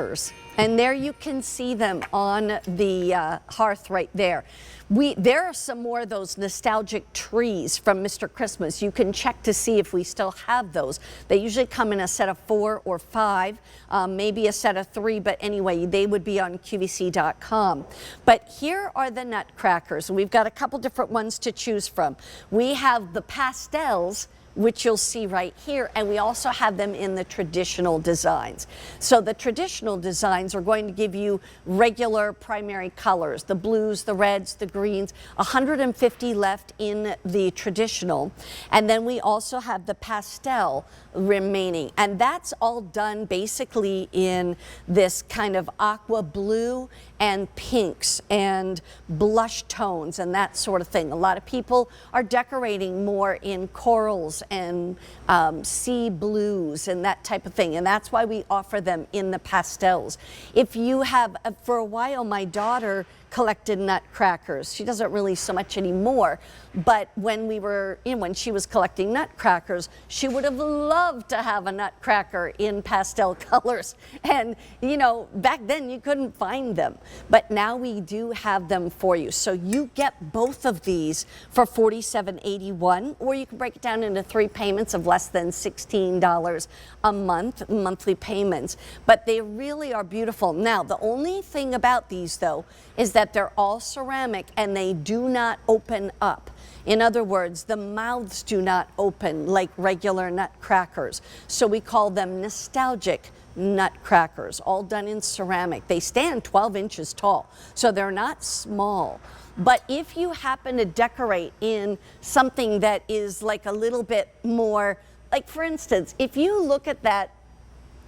Nutcrackers. And there you can see them on the hearth right there. There are some more of those nostalgic trees from Mr. Christmas. You can check to see if we still have those. They usually come in a set of 4 or 5, maybe a set of 3, but anyway, they would be on QVC.com. But here are the Nutcrackers. We've got a couple different ones to choose from. We have the pastels, which you'll see right here, and we also have them in the traditional designs. So the traditional designs are going to give you regular primary colors, the blues, the reds, the greens, 150 left in the traditional. And then we also have the pastel remaining, and that's all done basically in this kind of aqua blue and pinks and blush tones and that sort of thing. A lot of people are decorating more in corals and sea blues and that type of thing, and that's why we offer them in the pastels. If you have, for a while, my daughter collected Nutcrackers. She doesn't really so much anymore, but when we were, when she was collecting Nutcrackers, she would have loved to have a Nutcracker in pastel colors. And back then you couldn't find them, but now we do have them for you. So you get both of these for $47.81, or you can break it down into 3 payments of less than $16 a month, monthly payments. But they really are beautiful. Now, the only thing about these, though, is that they're all ceramic and they do not open up. In other words, the mouths do not open like regular Nutcrackers. So we call them nostalgic Nutcrackers, all done in ceramic. They stand 12 inches tall, so they're not small. But if you happen to decorate in something that is like a little bit more, like for instance, if you look at that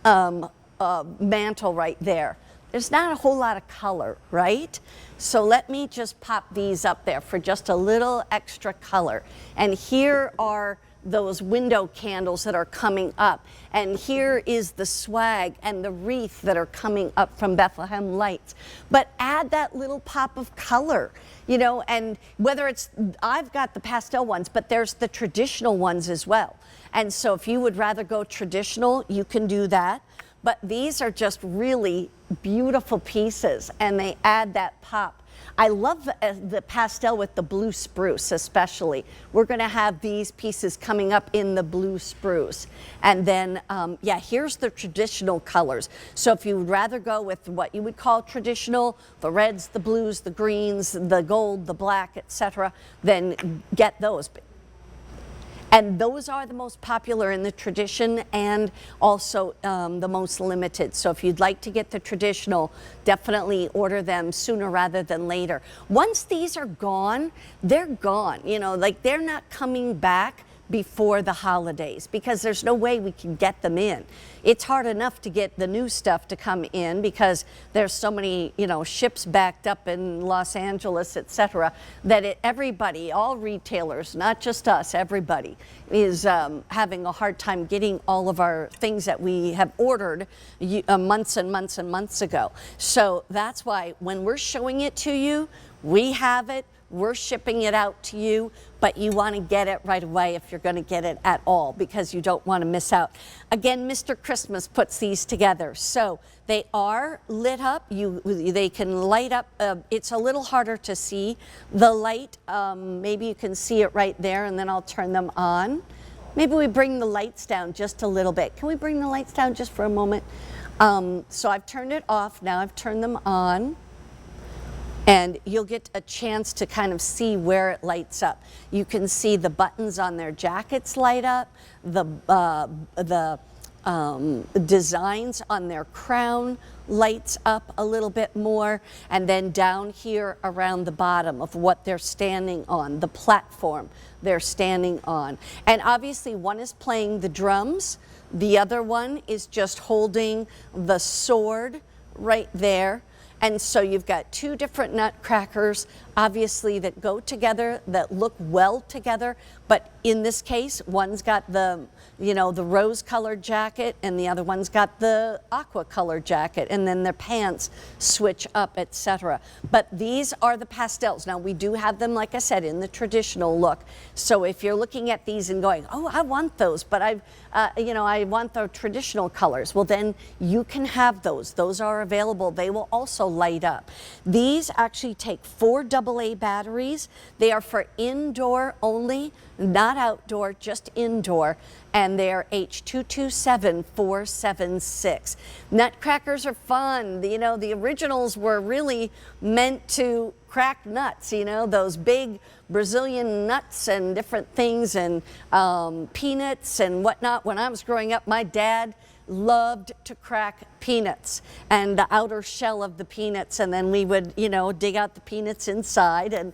mantle right there, there's not a whole lot of color, right? So let me just pop these up there for just a little extra color. And here are those window candles that are coming up. And here is the swag and the wreath that are coming up from Bethlehem Lights. But add that little pop of color, and whether it's, I've got the pastel ones, but there's the traditional ones as well. And so if you would rather go traditional, you can do that. But these are just really beautiful pieces, and they add that pop. I love the pastel with the blue spruce especially. We're going to have these pieces coming up in the blue spruce. And then, here's the traditional colors. So if you would rather go with what you would call traditional, the reds, the blues, the greens, the gold, the black, etc., then get those. And those are the most popular in the tradition and also the most limited. So if you'd like to get the traditional, definitely order them sooner rather than later. Once these are gone, they're gone. They're not coming back before the holidays because there's no way we can get them in. It's hard enough to get the new stuff to come in because there's so many, ships backed up in Los Angeles, etc., that everybody, all retailers, not just us, everybody is having a hard time getting all of our things that we have ordered months and months and months ago. So that's why when we're showing it to you, we have it. We're shipping it out to you, but you want to get it right away if you're going to get it at all because you don't want to miss out. Again, Mr. Christmas puts these together. So they are lit up. They can light up. It's a little harder to see the light. Maybe you can see it right there, and then I'll turn them on. Maybe we bring the lights down just a little bit. Can we bring the lights down just for a moment? So I've turned it off. Now I've turned them on. And you'll get a chance to kind of see where it lights up. You can see the buttons on their jackets light up, the designs on their crown lights up a little bit more, and then down here around the bottom of what they're standing on, the platform they're standing on. And obviously one is playing the drums, the other one is just holding the sword right there. And so you've got 2 different Nutcrackers obviously, that go together, that look well together. But in this case, one's got the, you know, the rose colored jacket and the other one's got the aqua colored jacket, and then their pants switch up, etc. But these are the pastels. Now we do have them, like I said, in the traditional look. So if you're looking at these and going, oh, I want those, but you know, I want the traditional colors, well then you can have those. Those are available. They will also light up. These actually take 4 AA batteries. They are for indoor only, not outdoor, just indoor, and they're H227476. Nutcrackers are fun. You know, the originals were really meant to crack nuts, you know, those big Brazilian nuts and different things, and peanuts and whatnot. When I was growing up, my dad loved to crack peanuts and the outer shell of the peanuts, and then we would, you know, dig out the peanuts inside and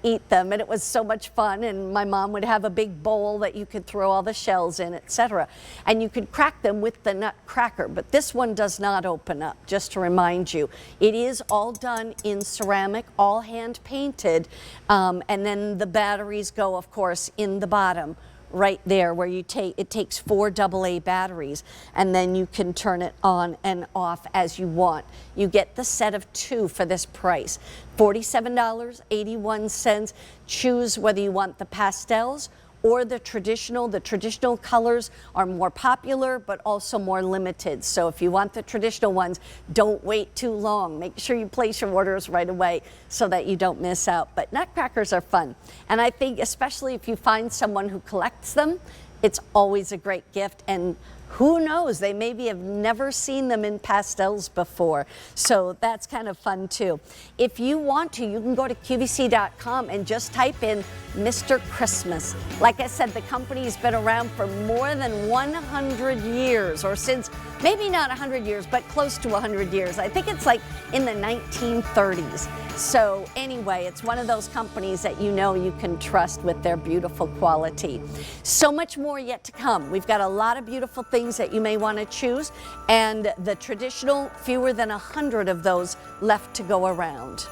eat them, and it was so much fun. And my mom would have a big bowl that you could throw all the shells in, etc. And you could crack them with the Nutcracker, but this one does not open up, just to remind you. It is all done in ceramic, all hand painted, and then the batteries go, of course, in the bottom right there where you it takes 4 AA batteries, and then you can turn it on and off as you want. You get the set of 2 for this price, $47.81. Choose whether you want the pastels or the traditional. The traditional colors are more popular but also more limited. So if you want the traditional ones, don't wait too long. Make sure you place your orders right away so that you don't miss out. But Nutcrackers are fun. And I think especially if you find someone who collects them, it's always a great gift. And who knows, they maybe have never seen them in pastels before. So that's kind of fun too. If you want to, you can go to QVC.com and just type in Mr. Christmas. Like I said, the company's been around for more than 100 years, or since, maybe not 100 years, but close to 100 years. I think it's like in the 1930s. So anyway, it's one of those companies that you know you can trust with their beautiful quality. So much more yet to come. We've got a lot of beautiful things that you may want to choose, and the traditional, fewer than 100 of those left to go around.